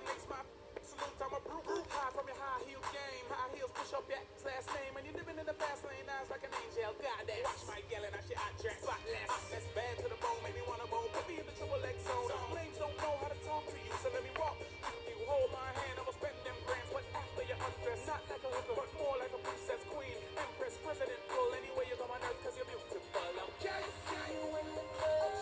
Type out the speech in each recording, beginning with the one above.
makes my salute. I'm a brute. High from your high heel game. High heels push up your last name. And you're living in the fast lane. Eyes like an angel. Goddamn. Watch my yelling. I shit. I dress spotless. That's bad to the bone. Make me wanna bone. Put me in the triple X zone. Some lames don't know how to talk to you. So let me walk. You hold my hand. I'ma spend them grams. But after you undress. Not like a hooker. But more like a princess, queen, empress, president. Pull anywhere you come on earth. Cause you're beautiful. Okay? See you in the club.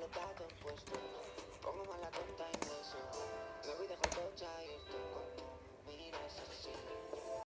los datos puestos. Pongo más la cuenta en eso. Me voy dejo el coche abierto cuando me miras así.